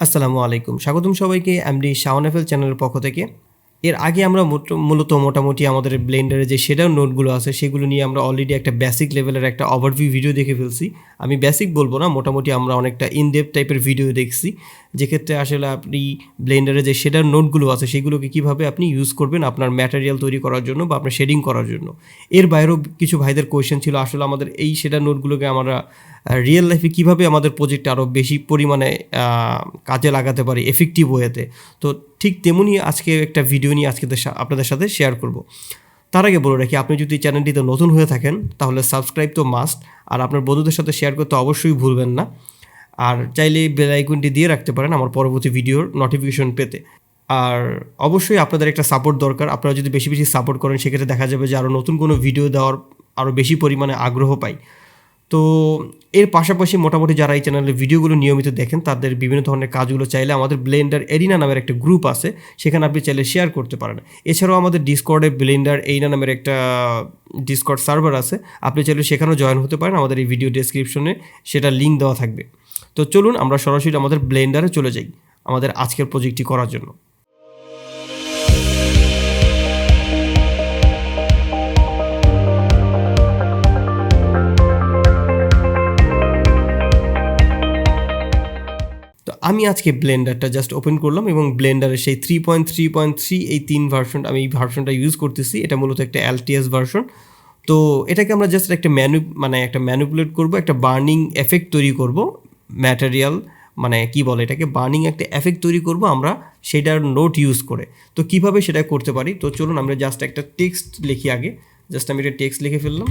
আসসালামু আলাইকুম, স্বাগতম সবাইকে এমডি শাওন এফএল চ্যানেলের পক্ষ থেকে। এর আগে আমরা মূলত মোটামুটি আমাদের ব্লেন্ডারে যে শেডার নোটগুলো আছে সেগুলো নিয়ে আমরা অলরেডি একটা বেসিক লেভেলের একটা ওভারভিউ ভিডিও দেখে ফেলছি। আমি বেসিক বলবো না, মোটামুটি আমরা অনেকটা ইনডেপথ টাইপের ভিডিও দেখছি, যেক্ষেত্রে আসলে আপনি ব্লেন্ডারে যে শেডার নোটগুলো আছে সেগুলোকে কীভাবে আপনি ইউজ করবেন আপনার ম্যাটেরিয়াল তৈরি করার জন্য বা আপনার শেডিং করার জন্য। এর বাইরেও কিছু ভাইদের কোয়েশ্চেন ছিল আসলে আমাদের এই শেডার নোটগুলোকে আমরা রিয়েল লাইফে কীভাবে আমাদের প্রজেক্টে আরও বেশি পরিমাণে কাজে লাগাতে পারি এফেক্টিভ ওয়েতে। তো ঠিক তেমনই আজকে একটা ভিডিও নিয়ে আজকে আপনাদের সাথে শেয়ার করব। তার আগে বলে রাখি, আপনি যদি চ্যানেলটিতে নতুন হয়ে থাকেন তাহলে সাবস্ক্রাইব তো মাস্ট, আর আপনার বন্ধুদের সাথে শেয়ার করতে অবশ্যই ভুলবেন না। আর চাইলে বেল আইকনটি দিয়ে রাখতে পারেন আমার পরবর্তী ভিডিওর নোটিফিকেশন পেতে। আর অবশ্যই আপনাদের একটা সাপোর্ট দরকার। আপনারা যদি বেশি বেশি সাপোর্ট করেন সেক্ষেত্রে দেখা যাবে যে আরও নতুন কোনো ভিডিও দেওয়ার আরও বেশি পরিমাণে আগ্রহ পাই। তো এর পাশাপাশি মোটামুটি যারা এই চ্যানেলের ভিডিওগুলো নিয়মিত দেখেন তাদের বিভিন্ন ধরনের কাজগুলো চাইলে আমাদের ব্লেন্ডার এরিনা নামের একটা গ্রুপ আছে, সেখানে আপনি চাইলে শেয়ার করতে পারেন। এছাড়াও আমাদের ডিসকর্ডে ব্লেন্ডার এরিনা নামের একটা ডিসকর্ড সার্ভার আছে, আপনি চাইলে সেখানেও জয়েন হতে পারেন। আমাদের এই ভিডিও ডেসক্রিপশনে সেটা লিঙ্ক দেওয়া থাকবে। তো চলুন আমরা সরাসরি আমাদের ব্লেন্ডারে চলে যাই আমাদের আজকের প্রজেক্টটি করার জন্য। আমি আজকে ব্লেন্ডারটা জাস্ট ওপেন করলাম এবং ব্লেন্ডারের সেই 3.3.3 এই 3 ভার্সন, আমি এই ভার্সনটা ইউজ করতেছি। এটা মূলত একটা LTS ভার্সন। তো এটাকে আমরা জাস্ট একটা ম্যানিপুলেট করব, একটা বার্নিং এফেক্ট তৈরি করব ম্যাটেরিয়াল, মানে কি বলে এটাকে, বার্নিং একটা এফেক্ট তৈরি করব আমরা সেটার নোট ইউজ করে। তো কিভাবে সেটা করতে পারি, তো চলুন আমরা জাস্ট একটা টেক্সট লিখি আগে। জাস্ট আমি একটা টেক্সট লিখে ফেললাম।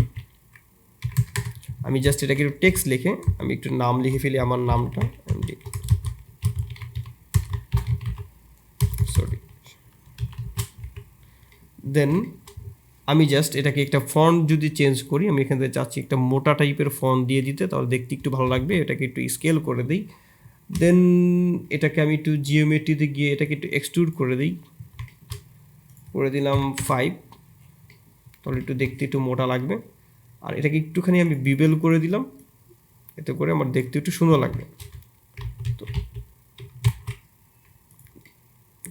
আমি জাস্ট এটাকে একটু টেক্সট লিখে আমি একটু নাম লিখে ফেলি, আমার নামটা দেন আমি জাস্ট এটাকে একটা ফন্ট যদি চেঞ্জ করি, আমি এখান থেকে চাচ্ছি একটা মোটা টাইপের ফন্ট দিয়ে দিতে, তাহলে দেখতে একটু ভালো লাগবে। এটাকে একটু স্কেল করে দিই। দেন এটাকে আমি একটু জিওমেট্রিতে গিয়ে এটাকে একটু এক্সট্রুড করে দিই, করে দিলাম 5, তাহলে একটু দেখতে একটু মোটা লাগবে। আর এটাকে একটুখানি আমি বিবেল করে দিলাম, এতে করে আমার দেখতে একটু সুন্দর লাগবে।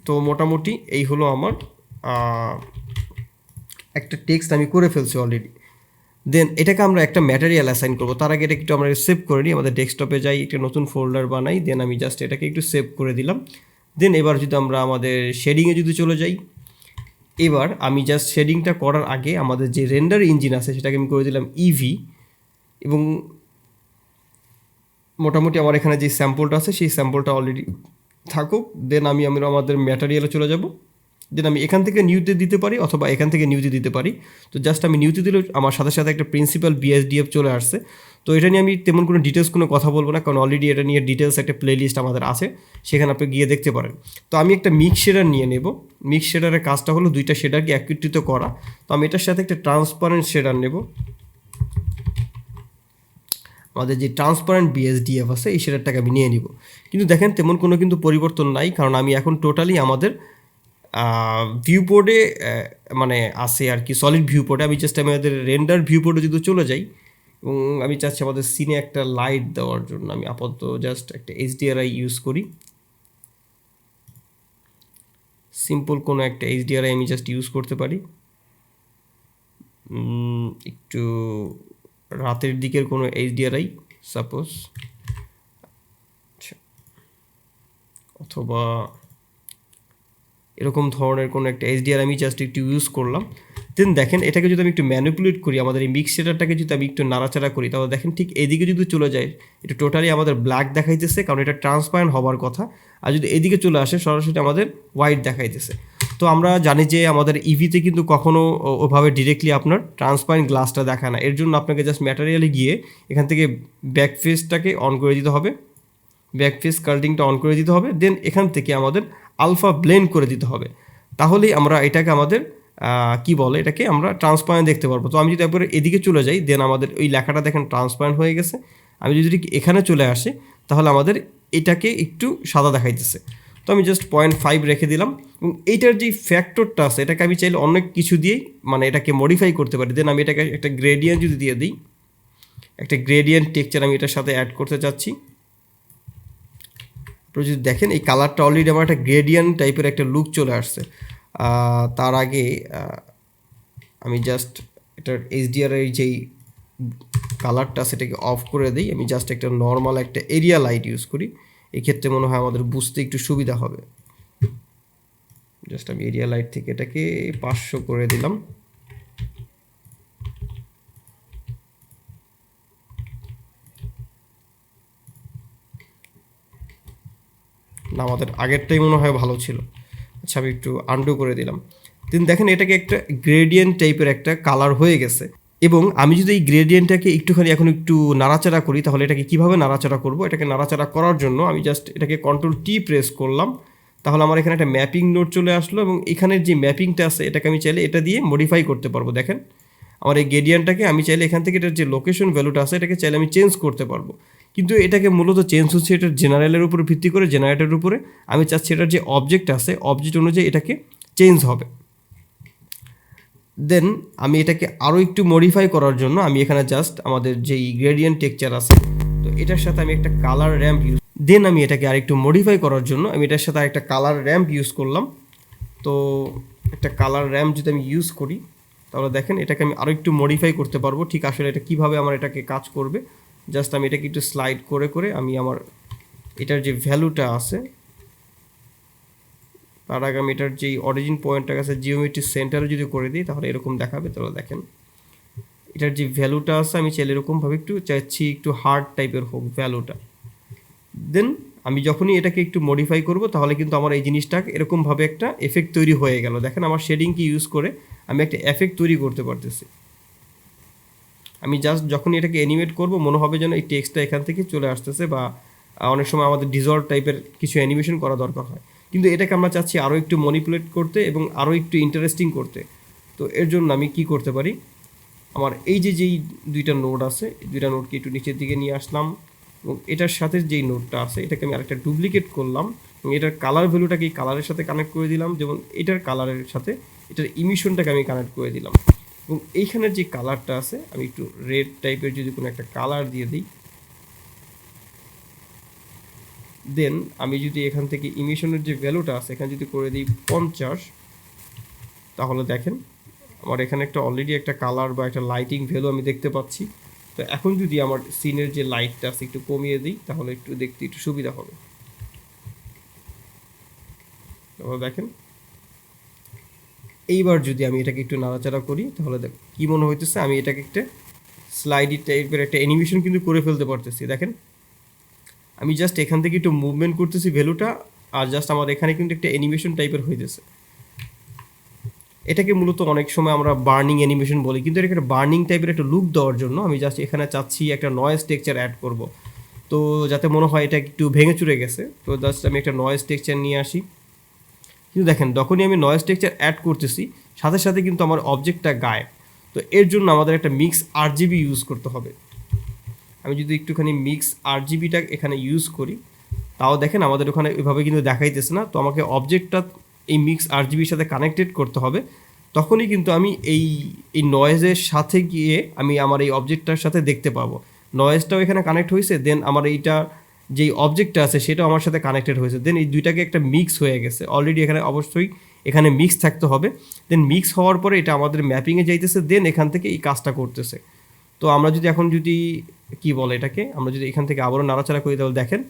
তো মোটামুটি এই হলো আমার একটা টেক্সট আমি করে ফেলছি অলরেডি। দেন এটাকে আমরা একটা ম্যাটেরিয়াল অ্যাসাইন করবো। তার আগে এটাকে একটু আমরা সেভ করে নিই, আমাদের ডেস্কটপে যাই, একটা নতুন ফোল্ডার বানাই। দেন আমি জাস্ট এটাকে একটু সেভ করে দিলাম। দেন এবার যদি আমরা আমাদের শেডিংয়ে যদি চলে যাই, এবার আমি জাস্ট শেডিংটা করার আগে আমাদের যে রেন্ডার ইঞ্জিন আছে সেটাকে আমি করে দিলাম ইভি, এবং মোটামুটি আমার এখানে যে স্যাম্পলটা আছে সেই স্যাম্পলটা অলরেডি থাকুক। দেন আমি আমাদের ম্যাটেরিয়ালে চলে যাব। দেন আমি এখান থেকে নিউতে দিতে পারি অথবা এখান থেকে নিউতে দিতে পারি। তো জাস্ট আমি নিউতে দিলে আমার সাথে সাথে একটা প্রিন্সিপাল bsdf চলে আসছে। তো এটা নিয়ে আমি তেমন কোনো ডিটেলস কোনো কথা বলবো না, কারণ অলরেডি এটা নিয়ে ডিটেলস একটা প্লেলিস্ট আমাদের আছে, সেখানে আপনি গিয়ে দেখতে পারেন। তো আমি একটা মিক্স শেডার নিয়ে নেব। মিক্স শেডারের কাজটা হলো দুইটা শেডারকে একত্রিত করা। তো আমি এটার সাথে একটা ট্রান্সপারেন্ট শেডার নেব। আমাদের যে ট্রান্সপারেন্ট bsdf আছে এই শেডারটাকে আমি নিয়ে নিব। কিন্তু দেখেন তেমন কোনো কিন্তু পরিবর্তন নাই, কারণ আমি এখন টোটালি আমাদের ভিউপোর্ডে মানে আছে আর কি, সলিড ভিউপোর্ডে। আমি জাস্ট আমাদের রেন্ডার ভিউপোর্ডে যদি চলে যাই, এবং আমি চাচ্ছি আমাদের সিনে একটা লাইট দেওয়ার জন্য আমি আপাতত জাস্ট একটা HDRI ইউজ করি। সিম্পল কোনো একটা HDRI আমি জাস্ট ইউজ করতে পারি। একটু রাতের দিকের কোনো HDRI সাপোজ, অথবা এরকম ধরনের কোনো একটা HDRI আমি জাস্ট একটু ইউজ করলাম। দেন দেখেন এটাকে যদি আমি একটু ম্যানিপুলেট করি, আমাদের এই মিক্স শেডারটাকে যদি আমি একটু নাড়াচাড়া করি, তাহলে দেখেন ঠিক এদিকে যদি চলে যায় এটা টোটালি আমাদের ব্ল্যাক দেখাইতেছে, কারণ এটা ট্রান্সপারেন্ট হওয়ার কথা। আর যদি এদিকে চলে আসে সরাসরি আমাদের হোয়াইট দেখাইতেছে। তো আমরা জানি যে আমাদের ইভিতে কিন্তু কখনও ওভাবে ডিরেক্টলি আপনার ট্রান্সপারেন্ট গ্লাসটা দেখায় না। এর জন্য আপনাকে জাস্ট ম্যাটেরিয়ালে গিয়ে এখান থেকে ব্যাক ফেসটাকে অন করে দিতে হবে, ব্যাক ফেস কার্টিংটা অন করে দিতে হবে। দেন এখান থেকে আমাদের আলফা ব্লেন্ড করে দিতে হবে, তাহলেই আমরা এটাকে আমাদের কি বলে এটাকে আমরা ট্রান্সপারেন্ট দেখতে পারবো। তো আমি যদি একবার এদিকে চলে যাই, দেন আমাদের ওই লেখাটা দেখেন ট্রান্সপারেন্ট হয়ে গেছে। আমি যদি এখানে চলে আসি তাহলে আমাদের এটাকে একটু সাদা দেখাইতেছে। তো আমি জাস্ট 0.5 রেখে দিলাম, এবং এইটার যে ফ্যাক্টরটা আছে এটাকে আমি চাইলে অনেক কিছু দিয়েই মানে এটাকে মডিফাই করতে পারি। দেন আমি এটাকে একটা গ্রেডিয়েন্ট যদি দিয়ে দিই, একটা গ্রেডিয়েন্ট টেক্সচার আমি এটার সাথে অ্যাড করতে চাচ্ছি। তো যদি দেখেন এই কালারটা অলরেডি আমার একটা গ্রেডিয়েন্ট টাইপের একটা লুক চলে আসছে। তার আগে আমি জাস্ট এটার এইচডিআর এর যেই কালারটা সেটাকে অফ করে দিই। আমি জাস্ট একটা নর্মাল একটা এরিয়া লাইট ইউজ করি, এক্ষেত্রে মনে হয় আমাদের বুঝতে একটু সুবিধা হবে। জাস্ট আমি এরিয়া লাইট থেকে এটাকে 500 করে দিলাম। না, আমাদের আগেরটাই মনে হয় ভালো ছিল। আচ্ছা, আমি একটু আনডু করে দিলাম। দেন দেখেন এটাকে একটা গ্রেডিয়েন্ট টাইপের একটা কালার হয়ে গেছে। এবং আমি যদি এই গ্রেডিয়েন্টটাকে একটুখানি এখন একটু নাড়াচাড়া করি, তাহলে এটাকে কীভাবে নাড়াচাড়া করব? এটাকে নাড়াচাড়া করার জন্য আমি জাস্ট এটাকে কন্ট্রোল টি প্রেস করলাম, তাহলে আমার এখানে একটা ম্যাপিং নোট চলে আসলো এবং এখানের যে ম্যাপিংটা আছে এটাকে আমি চাইলে এটা দিয়ে মডিফাই করতে পারবো। দেখেন আমার এই গ্রেডিয়েন্টটাকে আমি চাইলে এখান থেকে এটার যে লোকেশন ভ্যালুটা আছে এটাকে চাইলে আমি চেঞ্জ করতে পারবো। কিন্তু এটাকে মূলত চেঞ্জ হচ্ছে এটার জেনারেলের উপরে ভিত্তি করে, জেনারেটরের উপরে। আমি চাচ্ছি এটার যে অবজেক্ট আছে অবজেক্ট অনুযায়ী এটাকে চেঞ্জ হবে। দেন আমি এটাকে আরও একটু মডিফাই করার জন্য আমি এখানে জাস্ট আমাদের যেই গ্রেডিয়েন্ট টেক্সচার আছে তো এটার সাথে আমি একটা কালার র্যাম্প ইউজ, দেন আমি এটাকে আরেকটু মডিফাই করার জন্য আমি এটার সাথে আরেকটা কালার র্যাম্প ইউজ করলাম। তো একটা কালার র্যাম্প যদি আমি ইউজ করি তাহলে দেখেন এটাকে আমি আরও একটু মডিফাই করতে পারবো। ঠিক আসলে এটা কীভাবে আমার এটাকে কাজ করবে, জাস্ট আমি এটাকে একটু স্লাইড করে করে আমি আমার এটার যে ভ্যালুটা আছে তার আগে আমি এটার যেই অরিজিন পয়েন্টটার কাছে জিওমেট্রি সেন্টারে যদি করে দিই তাহলে এরকম দেখাবে। তাহলে দেখেন এটার যে ভ্যালুটা আছে আমি চাইলে এরকমভাবে একটু চাইছি একটু হার্ড টাইপের হোক ভ্যালুটা। দেন আমি যখনই এটাকে একটু মডিফাই করব তাহলে কিন্তু আমার এই জিনিসটা এরকমভাবে একটা এফেক্ট তৈরি হয়ে গেল। দেখেন আমার শেডিংকে ইউজ করে আমি একটা এফেক্ট তৈরি করতে পারতেছি। আমি জাস্ট যখনই এটাকে অ্যানিমেট করব মনে হবে যেন এই টেক্সটটা এখান থেকে চলে আসতেছে, বা অনেক সময় আমাদের ডিজলভ টাইপের কিছু অ্যানিমেশন করা দরকার হয়, কিন্তু এটাকে আমরা চাচ্ছি আরও একটু ম্যানিপুলেট করতে এবং আরও একটু ইন্টারেস্টিং করতে। তো এর জন্য আমি কি করতে পারি, আমার এই যেই দুইটা নোড আছে এই দুইটা নোডকে একটু নিচের দিকে নিয়ে আসলাম এবং এটার সাথে যেই নোডটা আছে এটাকে আমি আরেকটা ডুপ্লিকেট করলাম এবং এটার কালার ভ্যালুটাকে এই কালারের সাথে কানেক্ট করে দিলাম, যেমন এটার কালারের সাথে এটার ইমিশনটাকে আমি কানেক্ট করে দিলাম। এবং এইখানের যে কালারটা আছে আমি একটু রেড টাইপের যদি কোনো একটা কালার দিয়ে দিই, দেন আমি যদি এখান থেকে ইমিশনের যে ভ্যালুটা আছে এখানে যদি করে দিই 50, তাহলে দেখেন আমার এখানে একটা অলরেডি একটা কালার বা একটা লাইটিং ভ্যালু আমি দেখতে পাচ্ছি। তো এখন যদি আমার সিনের যে লাইটটা আছে একটু কমিয়ে দিই তাহলে একটু দেখতে একটু সুবিধা হবে। তাহলে দেখেন এইবার যদি আমি এটাকে একটু নাড়াচাড়া করি তাহলে কি মনে হইতেছে, আমি এটাকে একটা স্লাইডি টাইপের একটা অ্যানিমেশন কিন্তু করে ফেলতে পারতেছি। দেখেন আমি জাস্ট এখান থেকে একটু মুভমেন্ট করতেছি ভ্যালুটা, আর জাস্ট আমার এখানে কিন্তু একটা অ্যানিমেশন টাইপের হইতেছে। এটাকে মূলত অনেক সময় আমরা বার্নিং অ্যানিমেশন বলি, কিন্তু এটাকে একটা বার্নিং টাইপের একটা লুক দেওয়ার জন্য আমি জাস্ট এখানে চাচ্ছি একটা নয়েজ টেক্সচার অ্যাড করব, তো যাতে মনে হয় এটা একটু ভেঙে চুরে গেছে। তো জাস্ট আমি একটা নয়েজ টেক্সচার নিয়ে আসি, কিন্তু দেখেন যখনই আমি নয়েজ টেক্সচার অ্যাড করতেছি সাথে সাথে কিন্তু আমার অবজেক্টটা গায়েব। তো এর জন্য আমাদের একটা মিক্স আরজিবি ইউজ করতে হবে। আমি যদি একটুখানি মিক্স আরজিবিটা এখানে ইউজ করি তাও দেখেন আমাদের ওখানে এভাবে কিন্তু দেখাইতেছে না। তো আমাকে অবজেক্টটা এই মিক্স আরজিবির সাথে কানেক্টেড করতে হবে, তখনই কিন্তু আমি এই নয়েজের সাথে গিয়ে আমি আমার এই অবজেক্টটার সাথে দেখতে পাবো। নয়েজটাও এখানে কানেক্ট হয়েছে, দেন আমার এইটা যেই অবজেক্টটা আছে সেটাও আমার সাথে কানেক্টেড হয়েছে, দেন এই দুইটাকে একটা মিক্স হয়ে গেছে অলরেডি। এখানে অবশ্যই এখানে মিক্স থাকতে হবে। দেন মিক্স হওয়ার পরে এটা আমাদের ম্যাপিংয়ে যাইতেছে, দেন এখান থেকে এই কাজটা করতেছে। তো আমরা যদি এখন যদি কি বলে এটাকে আমরা যদি এখান থেকে আবারও নাড়াচাড়া করি তাহলে দেখেন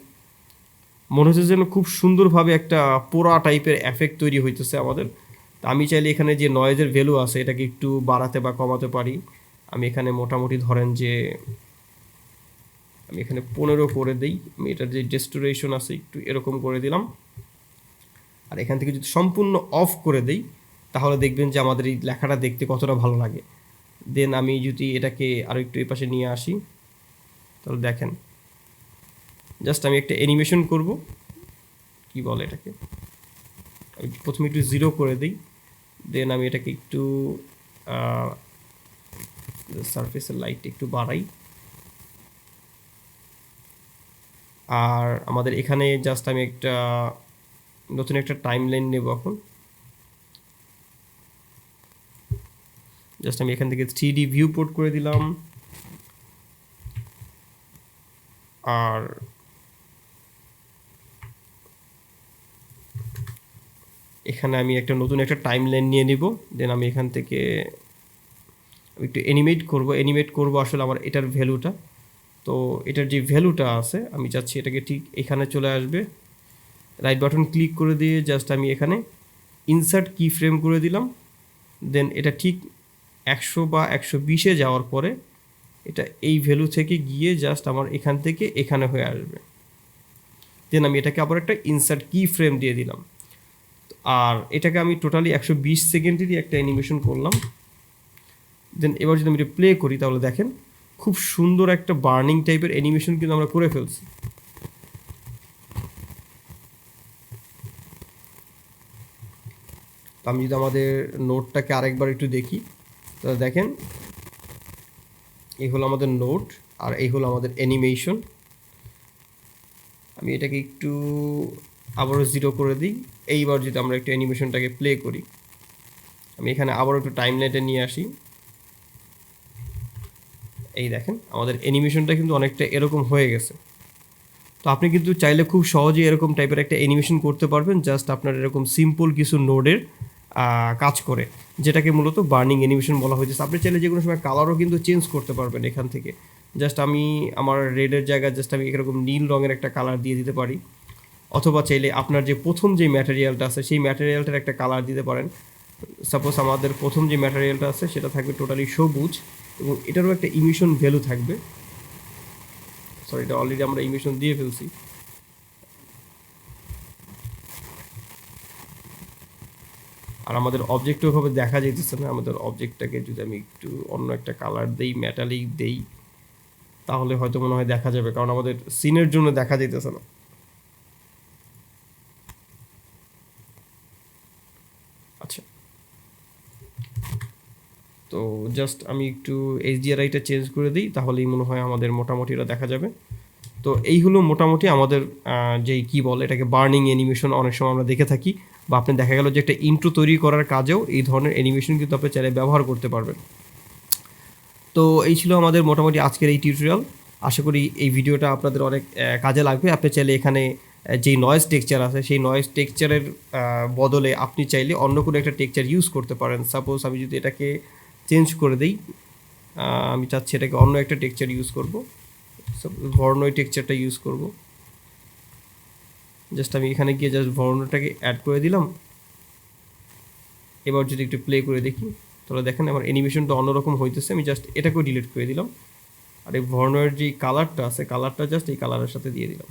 মনে হচ্ছে যেন খুব সুন্দরভাবে একটা পোড়া টাইপের এফেক্ট তৈরি হইতেছে আমাদের। তো আমি চাইলে এখানে যে নয়েজের ভ্যালু আছে এটাকে একটু বাড়াতে বা কমাতে পারি। আমি এখানে মোটামুটি ধরেন যে আমি এখানে 15 করে দিই। আমি এটার যে ডেস্টোরেশন আছে একটু এরকম করে দিলাম, আর এখান থেকে যদি সম্পূর্ণ অফ করে দিই তাহলে দেখবেন যে আমাদের এই লেখাটা দেখতে কতটা ভালো লাগে। দেন আমি যদি এটাকে আরও একটু এই পাশে নিয়ে আসি তাহলে দেখেন জাস্ট আমি একটা অ্যানিমেশন করব, কি বলে এটাকে আমি প্রথমে একটু 0 করে দিই, দেন আমি এটাকে একটু সারফেসের লাইট একটু বাড়াই, আর আমাদের এখানে জাস্ট আমি একটা নতুন একটা টাইম লাইন নেব। এখন জাস্ট আমি এখান থেকে 3D ভিউ পোর্ট করে দিলাম, আর এখানে আমি একটা নতুন একটা টাইম লাইন নিয়ে নিব, দেন আমি এখান থেকে একটু অ্যানিমেট করব আসলে আমার এটার ভ্যালুটা। তো এটার যে ভ্যালুটা আছে আমি চাচ্ছি এটাকে ঠিক এখানে চলে আসবে, রাইট বাটন ক্লিক করে দিয়ে জাস্ট আমি এখানে ইনসার্ট কি ফ্রেম করে দিলাম, দেন এটা ঠিক 100 বা 120-এ যাওয়ার পরে এটা এই ভ্যালু থেকে গিয়ে জাস্ট আমার এখান থেকে এখানে হয়ে আসবে, দেন আমি এটাকে আবার একটা ইনসার্ট কি ফ্রেম দিয়ে দিলাম। আর এটাকে আমি টোটালি 120 সেকেন্ডেরই একটা অ্যানিমেশন করলাম। দেন এবার যদি আমি এটা প্লে করি তাহলে দেখেন খুব সুন্দর একটা বার্নিং টাইপের অ্যানিমেশন কিন্তু আমরা করে ফেলছি। আমি যদি আমাদের নোটটাকে আরেকবার একটু দেখি তাহলে দেখেন এই হলো আমাদের নোট আর এই হলো আমাদের অ্যানিমেশন। আমি এটাকে একটু আবারও 0 করে দিই। এইবার যদি আমরা একটু অ্যানিমেশনটাকে প্লে করি, আমি এখানে আবারও একটু টাইম লাইনে নিয়ে আসি, এই দেখেন আমাদের অ্যানিমেশনটা কিন্তু অনেকটা এরকম হয়ে গেছে। তো আপনি কিন্তু চাইলে খুব সহজেই এরকম টাইপের একটা অ্যানিমেশন করতে পারবেন জাস্ট আপনার এরকম সিম্পল কিছু নোডের কাজ করে, যেটাকে মূলত বার্নিং অ্যানিমেশন বলা হয়েছে। আপনি চাইলে যে কোনো সময় কালারও কিন্তু চেঞ্জ করতে পারবেন এখান থেকে। জাস্ট আমি আমার রেডের জায়গায় জাস্ট আমি এরকম নীল রঙের একটা কালার দিয়ে দিতে পারি, অথবা চাইলে আপনার যে প্রথম যে ম্যাটেরিয়ালটা আছে সেই ম্যাটেরিয়ালটার একটা কালার দিতে পারেন। সাপোজ আমাদের প্রথম যে ম্যাটেরিয়ালটা আছে সেটা থাকবে টোটালি সবুজ এবং এটারও একটা ইমিশন ভ্যালু থাকবে। সরি, এটা অলরেডি আমরা ইমিশন দিয়ে ফেলছি। আর আমাদের অবজেক্টও ওভাবে দেখা যাইতেছে না। আমাদের অবজেক্টটাকে যদি আমি একটু অন্য একটা কালার দেই, মেটালিক দেই, তাহলে হয়তো মনে হয় দেখা যাবে, কারণ আমাদের সিনের জন্য দেখা যাইতেছে না। আচ্ছা, তো জাস্ট আমি একটু HDRI-টা চেঞ্জ করে দিই, তাহলেই মনে হয় আমাদের মোটামুটি এটা দেখা যাবে। তো এই হলো মোটামুটি আমাদের যেই কী বলে এটাকে বার্নিং অ্যানিমেশন অনেক সময় আমরা দেখে থাকি, বা আপনি দেখা গেল যে একটা ইন্ট্রো তৈরি করার কাজেও এই ধরনের অ্যানিমেশন কিন্তু আপনি চাইলে ব্যবহার করতে পারবেন। তো এই ছিল আমাদের মোটামুটি আজকের এই টিউটোরিয়াল। আশা করি এই ভিডিওটা আপনাদের অনেক কাজে লাগবে। আপনি চাইলে এখানে যেই নয়েজ টেক্সচার আছে সেই নয়েজ টেক্সচারের বদলে আপনি চাইলে অন্য কোনো একটা টেক্সচার ইউজ করতে পারেন। সাপোজ আমি যদি এটাকে চেঞ্জ করে দিই, আমি চাচ্ছি এটাকে অন্য একটা টেক্সচার ইউজ করব, ভর্নয় টেক্সচারটা ইউজ করব। জাস্ট আমি এখানে গিয়ে জাস্ট ভর্নটাকে অ্যাড করে দিলাম। এবার যদি একটু প্লে করে দেখি তাহলে দেখেন আমার অ্যানিমেশনটা অন্যরকম হইতেছে। আমি জাস্ট এটাকেও ডিলিট করে দিলাম, আর এই ভর্নয়ের যে কালারটা আছে কালারটা জাস্ট এই কালারের সাথে দিয়ে দিলাম।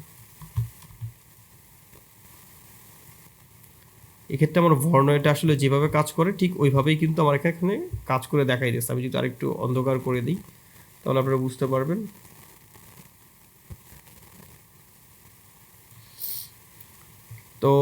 এক্ষেত্রে আমার ভর্নয়টা আসলে যেভাবে কাজ করে ঠিক ওইভাবেই কিন্তু আমার এখানে কাজ করে দেখাই দিচ্ছে। আমি যদি আরেকটু অন্ধকার করে দিই তাহলে আপনারা বুঝতে পারবেন। তো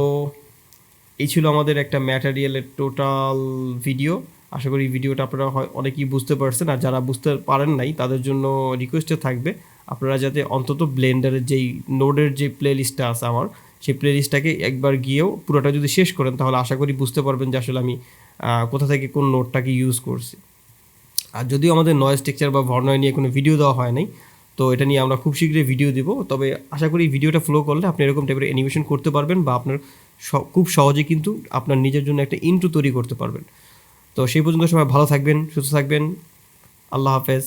এই ছিল আমাদের একটা ম্যাটেরিয়ালের টোটাল ভিডিও। আশা করি ভিডিওটা আপনারা অনেকেই বুঝতে পারছেন, আর যারা বুঝতে পারেন নাই তাদের জন্য রিকোয়েস্টে থাকবে আপনারা যাতে অন্তত ব্লেন্ডারের যেই নোডের যে প্লে লিস্টটা আছে আমার, সেই প্লে লিস্টটাকে একবার গিয়েও পুরোটা যদি শেষ করেন তাহলে আশা করি বুঝতে পারবেন যে আসলে আমি কোথা থেকে কোন নোডটাকে ইউজ করছি। আর যদিও আমাদের নয়েজ টেক্সচার বা ভর্নয় নিয়ে কোনো ভিডিও দেওয়া হয় নাই, তো এটা নিয়ে আমরা খুব শীঘ্রই ভিডিও দেবো। তবে আশা করি ভিডিওটা ফলো করলে আপনি এরকম টাইপের অ্যানিমেশন করতে পারবেন, বা আপনার খুব সহজে কিন্তু আপনার নিজের জন্য একটা ইন্ট্রো তৈরি করতে পারবেন। তো সেই পর্যন্ত সবাই ভালো থাকবেন, সুস্থ থাকবেন। আল্লাহ হাফেজ।